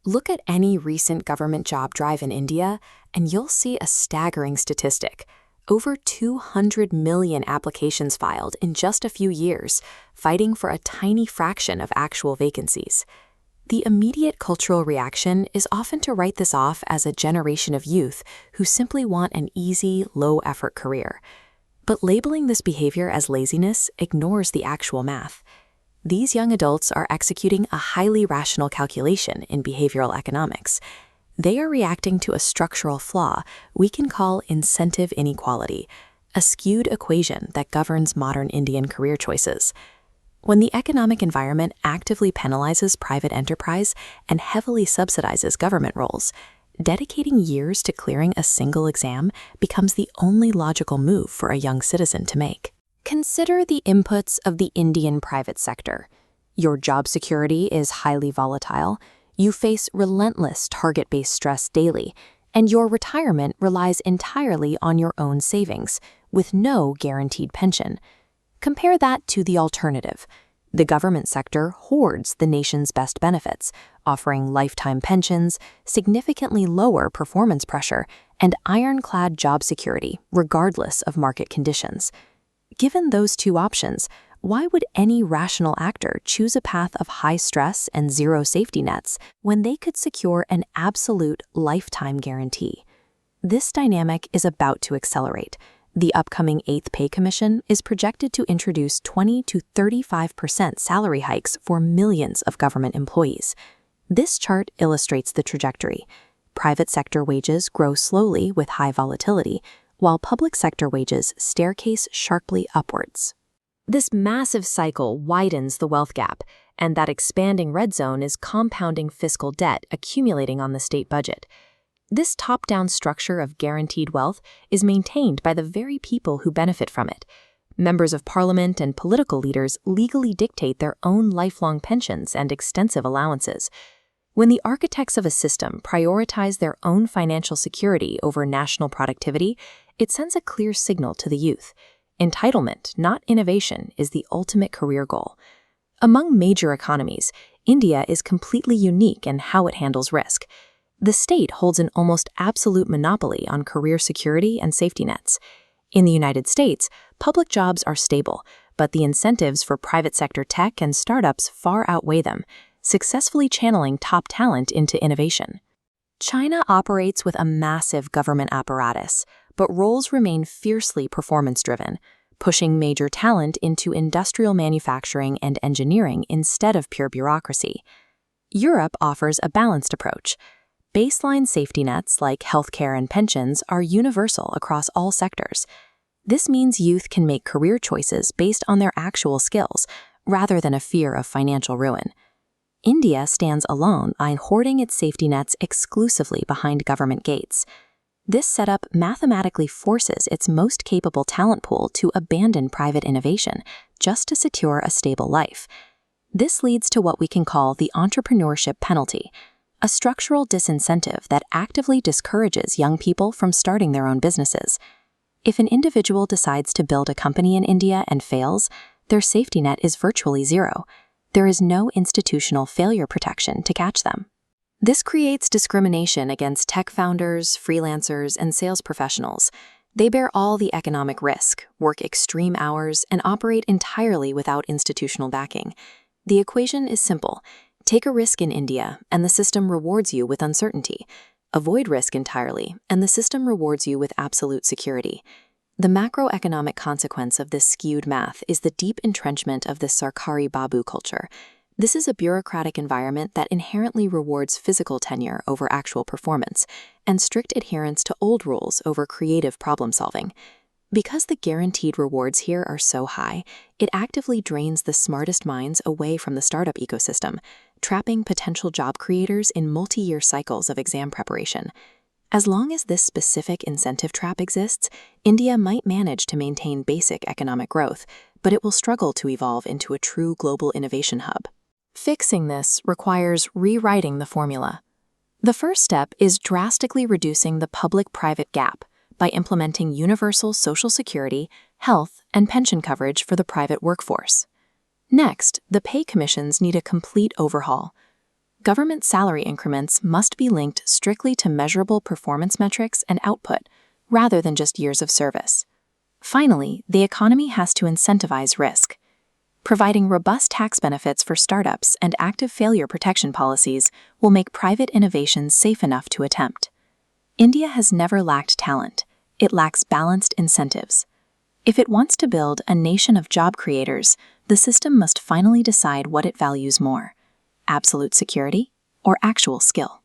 Look at any recent government job drive in India, and you'll see a staggering statistic. Over 200 million applications filed in just a few years, fighting for a tiny fraction of actual vacancies. The immediate cultural reaction is often to write this off as a generation of youth who simply want an easy, low-effort career. But labeling this behavior as laziness ignores the actual math. These young adults are executing a highly rational calculation in behavioral economics. They are reacting to a structural flaw we can call incentive inequality, a skewed equation that governs modern Indian career choices. When the economic environment actively penalizes private enterprise and heavily subsidizes government roles, dedicating years to clearing a single exam becomes the only logical move for a young citizen to make. Consider the inputs of the Indian private sector. Your job security is highly volatile, you face relentless target-based stress daily, and your retirement relies entirely on your own savings, with no guaranteed pension. Compare that to the alternative. The government sector hoards the nation's best benefits, offering lifetime pensions, significantly lower performance pressure, and ironclad job security, regardless of market conditions. Given those two options, why would any rational actor choose a path of high stress and zero safety nets when they could secure an absolute lifetime guarantee? This dynamic is about to accelerate. The upcoming 8th Pay Commission is projected to introduce 20 to 35% salary hikes for millions of government employees. This chart illustrates the trajectory. Private sector wages grow slowly with high volatility, while public sector wages staircase sharply upwards. This massive cycle widens the wealth gap, and that expanding red zone is compounding fiscal debt accumulating on the state budget. This top-down structure of guaranteed wealth is maintained by the very people who benefit from it. Members of parliament and political leaders legally dictate their own lifelong pensions and extensive allowances. When the architects of a system prioritize their own financial security over national productivity, it sends a clear signal to the youth. Entitlement, not innovation, is the ultimate career goal. Among major economies, India is completely unique in how it handles risk. The state holds an almost absolute monopoly on career security and safety nets. In the United States, public jobs are stable, but the incentives for private sector tech and startups far outweigh them, successfully channeling top talent into innovation. China operates with a massive government apparatus, but roles remain fiercely performance-driven, pushing major talent into industrial manufacturing and engineering instead of pure bureaucracy. Europe offers a balanced approach. Baseline safety nets like healthcare and pensions are universal across all sectors. This means youth can make career choices based on their actual skills, rather than a fear of financial ruin. India stands alone on hoarding its safety nets exclusively behind government gates. This setup mathematically forces its most capable talent pool to abandon private innovation just to secure a stable life. This leads to what we can call the entrepreneurship penalty, a structural disincentive that actively discourages young people from starting their own businesses. If an individual decides to build a company in India and fails, their safety net is virtually zero. There is no institutional failure protection to catch them. This creates discrimination against tech founders, freelancers, and sales professionals. They bear all the economic risk, work extreme hours, and operate entirely without institutional backing. The equation is simple. Take a risk in India, and the system rewards you with uncertainty. Avoid risk entirely, and the system rewards you with absolute security. The macroeconomic consequence of this skewed math is the deep entrenchment of the Sarkari Babu culture. This is a bureaucratic environment that inherently rewards physical tenure over actual performance, and strict adherence to old rules over creative problem-solving. Because the guaranteed rewards here are so high, it actively drains the smartest minds away from the startup ecosystem, trapping potential job creators in multi-year cycles of exam preparation. As long as this specific incentive trap exists, India might manage to maintain basic economic growth, but it will struggle to evolve into a true global innovation hub. Fixing this requires rewriting the formula. The first step is drastically reducing the public-private gap by implementing universal social security, health, and pension coverage for the private workforce. Next, the pay commissions need a complete overhaul. Government salary increments must be linked strictly to measurable performance metrics and output, rather than just years of service. Finally, the economy has to incentivize risk. Providing robust tax benefits for startups and active failure protection policies will make private innovations safe enough to attempt. India has never lacked talent. It lacks balanced incentives. If it wants to build a nation of job creators, the system must finally decide what it values more: absolute security or actual skill.